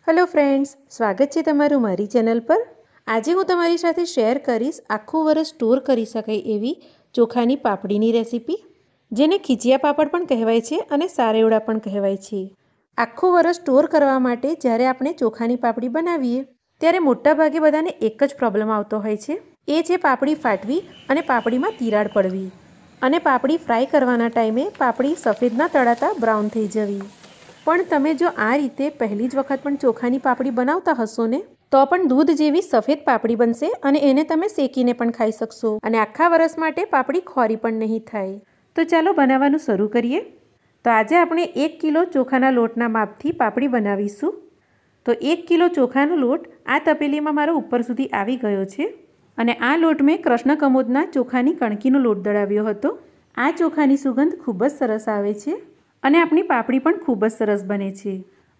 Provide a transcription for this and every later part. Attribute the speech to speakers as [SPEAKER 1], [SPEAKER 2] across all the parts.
[SPEAKER 1] Hello friends, स्वागत है तमारू मारी चैनल पर। आज हूँ तमारी साथे शेर करीश आखू वरस स्टोर करी शकाय एवी चोखानी पापड़ीनी रेसिपी, जेने खीचिया पापड़ पण कहेवाय छे अने सारेवड़ा पण कहेवाय छे। आखू वरस स्टोर करवा माटे ज्यारे आपणे चोखानी पापड़ी बनावीए त्यारे मोटा भागे बधाने एक ज प्रॉब्लम आवतो होय छे, ए छे पापड़ी फाटवी अने पापड़ीमां तिराड़ पड़वी अने पापड़ी फ्राय करवाना टाइमे पापड़ी सफेद न तळाता ब्राउन थई जवी। पण तमे जो आ रीते पहली ज वखत पण चोखानी पापड़ी बनावता हशो ने तो पण दूध जेवी सफेद पापड़ी बनशे अने एने तमे शेकीने पण खाई शकशो अने आखा वरस माटे पापड़ी खोरी पण नहीं थाय। तो चालो बनाववानुं शरू करीए। तो आज आपणे 1 किलो चोखाना लोटना मापथी पापड़ी बनावीशुं। तो 1 किलो चोखानो लोट आ तपेलीमां मारो उपर सुधी आवी गयो छे अने आ लोट में कृष्ण कमोदना चोखानी कणकीनो लोट दळाव्यो हतो। आ चोखानी सुगंध खूब ज सरस आवे छे અને આપણી પાપડી પણ ખૂબ જ સરસ બને છે।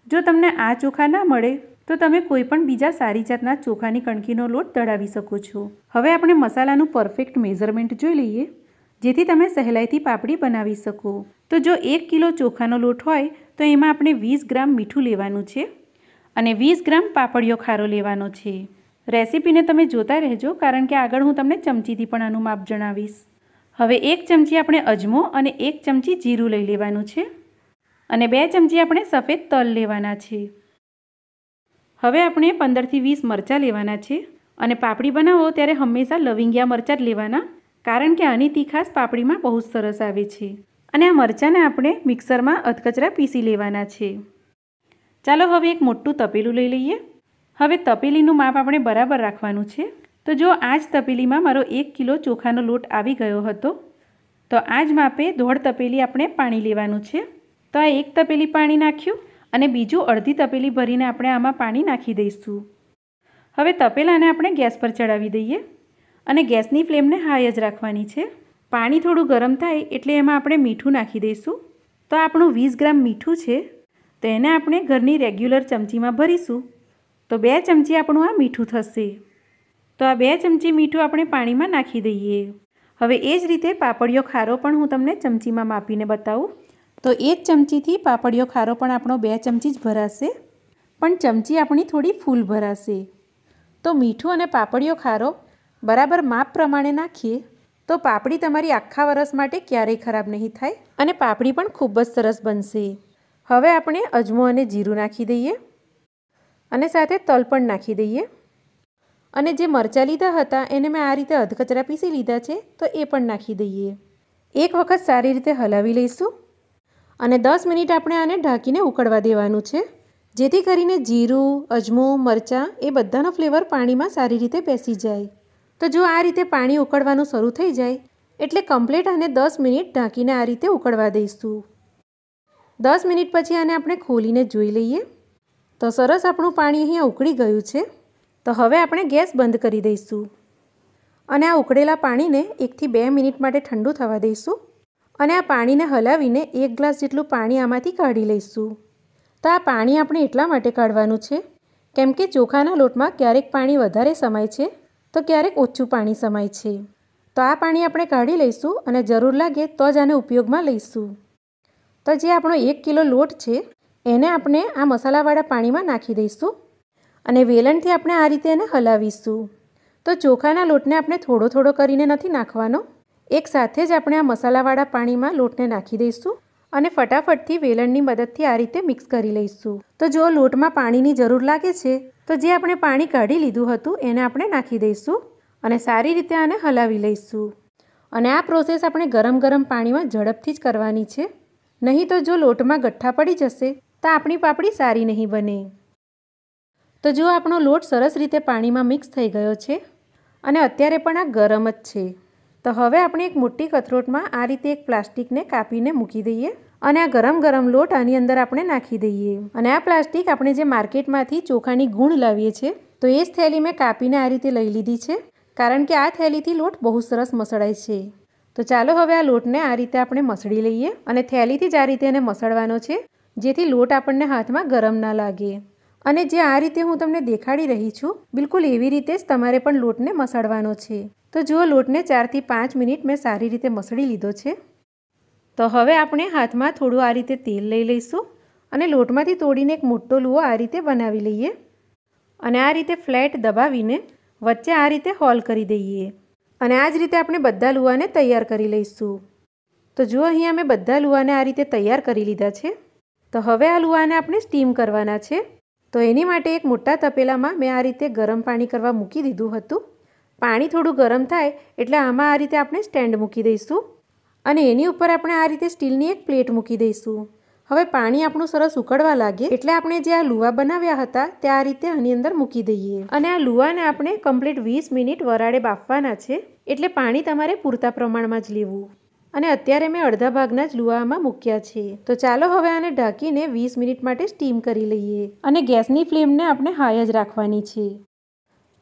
[SPEAKER 1] જો તમને આ ચોખા ના મળે તો તમે કોઈ પણ બીજા સારી જાતના ચોખાની કણકીનો લોટ દળાવી શકો છો। હવે આપણે મસાલાનું પરફેક્ટ મેઝરમેન્ટ જોઈ લઈએ, જેથી તમે સહેલાઈથી પાપડી બનાવી શકો। તો જો 1 કિલો ચોખાનો લોટ હોય તો એમાં આપણે 20 ગ્રામ મીઠું લેવાનું છે અને 20 ગ્રામ પાપડીયો ખારો લેવાનો છે। રેસીપીને તમે જોતા રહેજો, કારણ કે આગળ હું તમને ચમચીથી પણ આનું માપ જણાવીશ। હવે 1 ચમચી આપણે અજમો અને 1 ચમચી જીરું લઈ લેવાનું છે અને 2 ચમચી આપણે સફેદ તલ લેવાના છે। હવે આપણે 15 થી 20 મરચાં લેવાના છે અને પાપડી બનાવો ત્યારે હંમેશા લવિંગિયા મરચાં જ લેવાના, કારણ કે આની તીખાશ પાપડીમાં બહુ સરસ આવે છે। અને આ મરચાંને આપણે મિક્સરમાં અધકચરા પીસી લેવાના છે। ચાલો હવે એક મોટું તપેલું લઈ લઈએ। હવે તપેલીનું માપ આપણે બરાબર રાખવાનું છે। તો જો આ જ તપેલીમાં મારો 1 કિલો ચોખાનો લોટ આવી ગયો હતો, તો આ જ માપે 1.5 તપેલી આપણે પાણી લેવાનું છે। તો આ એક તપેલી પાણી નાખ્યું અને બીજું અડધી તપેલી ભરીને આપણે આમાં પાણી નાખી દઈશું। હવે તપેલાને આપણે ગેસ પર ચડાવી દઈએ અને ગેસની ફ્લેમને હાઈ જ રાખવાની છે। પાણી થોડું ગરમ થાય એટલે એમાં આપણે મીઠું નાખી દઈશું। તો આપણું 20 ગ્રામ મીઠું છે, તો એને આપણે ઘરની રેગ્યુલર ચમચીમાં ભરીશું। તો 2 ચમચી આપણું આ મીઠું થશે। તો આ 2 ચમચી મીઠું આપણે પાણીમાં નાખી દઈએ। હવે એ જ રીતે પાપડીયો ખારો પણ હું તમને ચમચીમાં માપીને બતાવું। તો 1 ચમચીથી પાપડીયો ખારો પણ આપણો 2 ચમચી જ ભરાશે, પણ ચમચી આપણી થોડી ફૂલ ભરાશે। તો મીઠું અને પાપડીયો ખારો બરાબર માપ પ્રમાણે નાખીએ તો પાપડી તમારી આખા વરસ માટે ક્યારેય ખરાબ નહીં થાય અને પાપડી પણ ખૂબ જ સરસ બનશે। હવે આપણે અજમો અને જીરું નાખી દઈએ અને સાથે તલ પણ નાખી દઈએ અને જે મરચાં લીધા હતા એને મેં આ રીતે અધકચરા પીસી લીધા છે, તો એ પણ નાખી દઈએ। એક વખત સારી રીતે હલાવી લઈશું અને 10 મિનિટ આપણે આને ઢાંકીને ઉકળવા દેવાનું છે, જેથી કરીને જીરું, અજમો, મરચાં એ બધાનો ફ્લેવર પાણીમાં સારી રીતે બેસી જાય। તો જો આ રીતે પાણી ઉકળવાનું શરૂ થઈ જાય એટલે કમ્પ્લીટ આને 10 મિનિટ ઢાંકીને આ રીતે ઉકળવા દઈશું। 10 મિનિટ પછી આને આપણે ખોલીને જોઈ લઈએ તો સરસ આપણું પાણી અહીંયા ઉકળી ગયું છે। તો હવે આપણે ગેસ બંધ કરી દઈશું અને આ ઉકળેલા પાણીને 1 થી 2 મિનિટ માટે ઠંડુ થવા દઈશું અને આ પાણીને હલાવીને 1 ગ્લાસ જેટલું પાણી આમાંથી કાઢી લઈશું। તો આ પાણી આપણે એટલા માટે કાઢવાનું છે કેમ કે ચોખાના લોટમાં ક્યારેક પાણી વધારે સમાય છે તો ક્યારેક ઓછું પાણી સમાય છે। તો આ પાણી આપણે કાઢી લઈશું અને જરૂર લાગે તો જ આને ઉપયોગમાં લઈશું। તો જે આપણો 1 કિલો લોટ છે એને આપણે આ મસાલાવાળા પાણીમાં નાખી દઈશું અને વેલણથી આપણે આ રીતે એને હલાવીશું। તો ચોખાના લોટને આપણે થોડો થોડો કરીને નથી નાખવાનો, એક સાથે જ આપણે આ મસાલાવાળા પાણીમાં લોટને નાખી દઈશું અને ફટાફટથી વેલણની મદદથી આ રીતે મિક્સ કરી લઈશું। તો જો લોટમાં પાણીની જરૂર લાગે છે તો જે આપણે પાણી કાઢી લીધું હતું એને આપણે નાખી દઈશું અને સારી રીતે આને હલાવી લઈશું। અને આ પ્રોસેસ આપણે ગરમ ગરમ પાણીમાં ઝડપથી જ કરવાની છે, નહીં તો જો લોટમાં ગઠ્ઠા પડી જશે તો આપણી પાપડી સારી નહીં બને। તો જો આપણો લોટ સરસ રીતે પાણીમાં મિક્સ થઈ ગયો છે અને અત્યારે પણ આ ગરમ જ છે, તો હવે આપણે એક મોટી કથરોટમાં આ રીતે એક પ્લાસ્ટિકને કાપીને મૂકી દઈએ અને આ ગરમ ગરમ લોટ આની અંદર આપણે નાખી દઈએ। અને આ પ્લાસ્ટિક આપણે જે માર્કેટમાંથી ચોખાની ગુણ લાવીએ છીએ તો એ જ થેલી મેં કાપીને આ રીતે લઈ લીધી છે, કારણ કે આ થેલીથી લોટ બહુ સરસ મસળાય છે। તો ચાલો હવે આ લોટને આ રીતે આપણે મસળી લઈએ અને થેલીથી જ આ રીતે એને મસળવાનો છે, જેથી લોટ આપણને હાથમાં ગરમ ના લાગે। અને જે આ રીતે હું તમને દેખાડી રહી છું બિલકુલ એવી રીતે જ તમારે પણ લોટને મસળવાનો છે। તો જો લોટને 4 થી 5 મિનિટ મેં સારી રીતે મસળી લીધો છે। તો હવે આપણે હાથમાં થોડું આ રીતે તેલ લઈ લઈશું અને લોટમાંથી તોડીને એક મોટો લુઓ આ રીતે બનાવી લઈએ અને આ રીતે ફ્લેટ દબાવીને વચ્ચે આ રીતે હોલ કરી દઈએ અને આ જ રીતે આપણે બધા લુવાને તૈયાર કરી લઈશું। તો જો અહીંયા અમે બધા લુવાને આ રીતે તૈયાર કરી લીધા છે। તો હવે આ લુવાને આપણે સ્ટીમ કરવાના છે। તો એની માટે એક મોટા તપેલામાં મેં આ રીતે ગરમ પાણી કરવા મૂકી દીધું હતું। પાણી થોડું ગરમ થાય એટલે આમાં આ રીતે આપણે સ્ટેન્ડ મૂકી દઈશું અને એની ઉપર આપણે આ રીતે સ્ટીલની એક પ્લેટ મૂકી દઈશું। હવે પાણી આપણું સરસ ઉકળવા લાગે એટલે આપણે જે આ લુવા બનાવ્યા હતા તે આ રીતે આની અંદર મૂકી દઈએ અને આ લુવાને આપણે કમ્પ્લીટ 20 મિનિટ વરાળે બાફવાના છે। એટલે પાણી તમારે પૂરતા પ્રમાણમાં જ લેવું અને અત્યારે મેં અડધા ભાગના જ લુવામાં મૂક્યા છે। તો ચાલો હવે આને ઢાંકીને 20 મિનિટ માટે સ્ટીમ કરી લઈએ અને ગેસની ફ્લેમને આપણે હાઈ જ રાખવાની છે।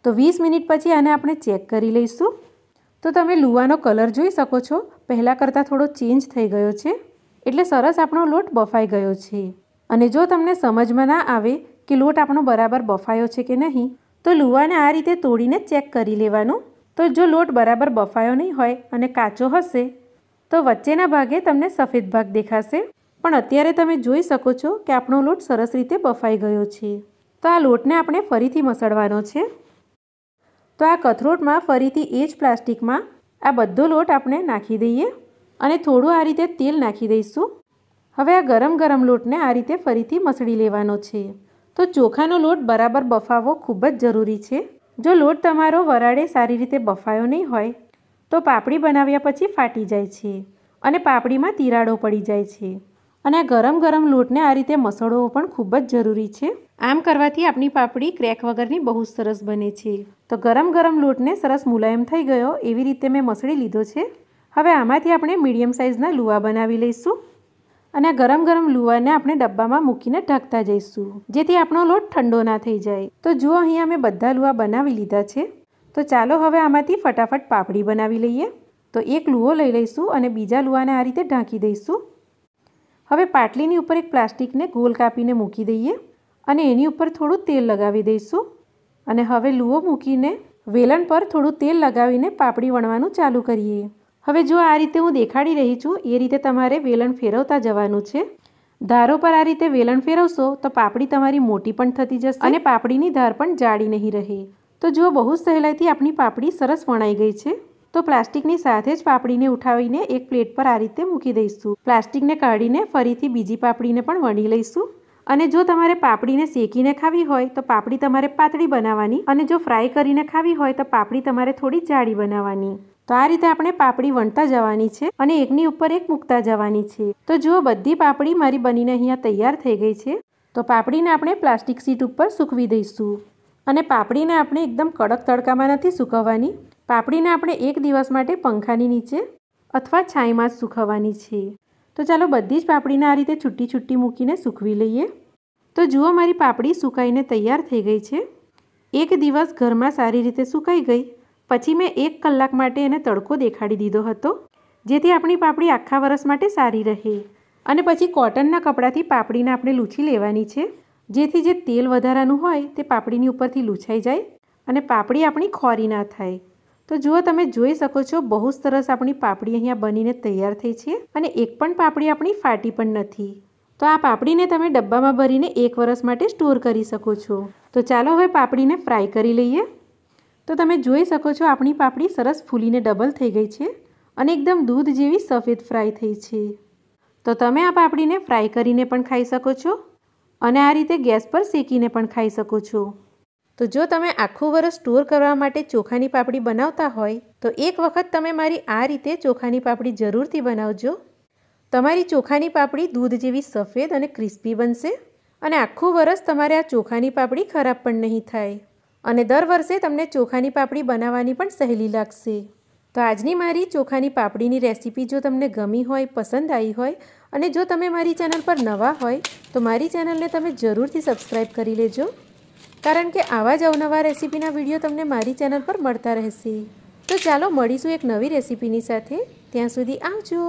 [SPEAKER 1] તો 20 મિનિટ પછી આને આપણે ચેક કરી લઈશું। તો તમે લુવાનો કલર જોઈ શકો છો, પહેલાં કરતાં થોડો ચેન્જ થઈ ગયો છે એટલે સરસ આપણો લોટ બફાઈ ગયો છે। અને જો તમને સમજમાં ના આવે કે લોટ આપણો બરાબર બફાયો છે કે નહીં તો લુવાને આ રીતે તોડીને ચેક કરી લેવાનું। તો જો લોટ બરાબર બફાયો નહીં હોય અને કાચો હશે તો વચ્ચેના ભાગે તમને સફેદ ભાગ દેખાશે, પણ અત્યારે તમે જોઈ શકો છો કે આપણો લોટ સરસ રીતે બફાઈ ગયો છે। તો આ લોટને આપણે ફરીથી મસળવાનો છે। તો આ કથરોટમાં ફરીથી એ જ પ્લાસ્ટિકમાં આ બધો લોટ આપણે નાખી દઈએ અને થોડું આ રીતે તેલ નાખી દઈશું। હવે આ ગરમ લોટને આ રીતે ફરીથી મસળી લેવાનો છે। તો ચોખાનો લોટ બરાબર બફાવવો ખૂબ જ જરૂરી છે। જો લોટ તમારો વરાળે સારી રીતે બફાયો નહીં હોય તો પાપડી બનાવ્યા પછી ફાટી જાય છે અને પાપડીમાં તિરાડો પડી જાય છે અને આ ગરમ લોટને આ રીતે મસળવો પણ ખૂબ જ જરૂરી છે। આમ કરવાથી આપણી પાપડી ક્રેક વગરની બહુ સરસ બને છે। તો ગરમ લોટને સરસ મુલાયમ થઈ ગયો એવી રીતે મેં મસળી લીધો છે। હવે આમાંથી આપણે મીડિયમ સાઇઝના લુવા બનાવી લઈશું અને આ ગરમ લુવાને આપણે ડબ્બામાં મૂકીને ઢાંકતા જઈશું જેથી આપણો લોટ ઠંડો ના થઈ જાય। તો જુઓ અહીંયા મેં બધા લુવા બનાવી લીધા છે। તો ચાલો હવે આમાંથી ફટાફટ પાપડી બનાવી લઈએ। તો એક લુવો લઈ લઈશું અને બીજા લુવાને આ રીતે ઢાંકી દઈશું। હવે પાટલીની ઉપર એક પ્લાસ્ટિકને ગોલ કાપીને મૂકી દઈએ અને એની ઉપર થોડું તેલ લગાવી દઈશું અને હવે લુવો મૂકીને વેલણ પર થોડું તેલ લગાવીને પાપડી વણવાનું ચાલુ કરીએ। હવે જો આ રીતે હું દેખાડી રહી છું એ રીતે તમારે વેલણ ફેરવતા જવાનું છે। ધારો પર આ રીતે વેલણ ફેરવશો તો પાપડી તમારી મોટી પણ થતી જશે અને પાપડીની ધાર પણ જાડી નહીં રહે। તો જો બહુ સહેલાઈથી આપણી પાપડી સરસ વણાઈ ગઈ છે। તો પ્લાસ્ટિકની સાથે જ પાપડીને ઉઠાવીને એક પ્લેટ પર આ રીતે મૂકી દઈશું। પ્લાસ્ટિકને કાઢીને ફરીથી બીજી પાપડીને પણ વણી લઈશું અને જો તમારે પાપડીને શેકીને ખાવી હોય તો પાપડી તમારે પાતળી બનાવવાની અને જો ફ્રાય કરીને ખાવી હોય તો પાપડી તમારે થોડી જાડી બનાવવાની। તો આ રીતે આપણે પાપડી વણતા જવાની છે અને એકની ઉપર એક મૂકતા જવાની છે। તો જુઓ બધી પાપડી મારી બનીને અહીંયા તૈયાર થઈ ગઈ છે। તો પાપડીને આપણે પ્લાસ્ટિક શીટ ઉપર સૂકવી દઈશું અને પાપડીને આપણે એકદમ કડક તડકામાં નથી સૂકવવાની। પાપડીને આપણે એક દિવસ માટે પંખાની નીચે અથવા છાંયમાં જ સૂકવવાની છે। તો ચાલો બધી જ પાપડીને આ રીતે છૂટી મૂકીને સૂકવી લઈએ। તો જુઓ મારી પાપડી સુકાઈને તૈયાર થઈ ગઈ છે। એક દિવસ ઘરમાં સારી રીતે સુકાઈ ગઈ પછી મેં 1 કલાક માટે એને તડકો દેખાડી દીધો હતો જેથી આપણી પાપડી આખા વર્ષ માટે સારી રહે। અને પછી કોટનના કપડાથી પાપડીને આપણે લૂછી લેવાની છે જેથી જે તેલ વધારાનું હોય તે પાપડીની ઉપરથી લૂછાઈ જાય અને પાપડી આપણી ખોરી ના થાય। તો જુઓ તમે જોઈ શકો છો બહુ સરસ આપણી પાપડી અહીંયા બનીને તૈયાર થઈ છે અને એક પણ પાપડી આપણી ફાટી પણ નથી। તો આ પાપડીને તમે ડબ્બામાં ભરીને 1 વર્ષ માટે સ્ટોર કરી શકો છો। તો ચાલો હવે પાપડીને ફ્રાય કરી લઈએ। તો તમે જોઈ શકો છો આપણી પાપડી સરસ ફૂલીને ડબલ થઈ ગઈ છે અને એકદમ દૂધ જેવી સફેદ ફ્રાય થઈ છે। તો તમે આ પાપડીને ફ્રાય કરીને પણ ખાઈ શકો છો અને આ રીતે ગેસ પર શેકીને પણ ખાઈ શકો છો। તો જો તમે આખું વર્ષ સ્ટોર કરવા માટે ચોખાની પાપડી બનાવતા હોય તો એક વખત તમે મારી આ રીતે ચોખાની પાપડી જરૂરથી બનાવજો। તમારી ચોખાની પાપડી દૂધ જેવી સફેદ અને ક્રિસ્પી બનશે અને આખું વર્ષ તમારે આ ચોખાની પાપડી ખરાબ પણ નહીં થાય અને દર વર્ષે તમને ચોખાની પાપડી બનાવવાની પણ સહેલી લાગશે। તો આજની મારી ચોખાની પાપડીની રેસીપી જો તમને ગમી હોય, પસંદ આવી હોય અને જો તમે મારી ચેનલ પર નવા હોય તો મારી ચેનલને તમે જરૂરથી સબસ્ક્રાઈબ કરી લેજો કારણ કે આવા જ અવનવા રેસીપીના વિડીયો તમને મારી ચેનલ પર મળતા રહેશે। તો ચાલો મળીશું એક નવી રેસીપીની સાથે। ત્યાં સુધી આવજો।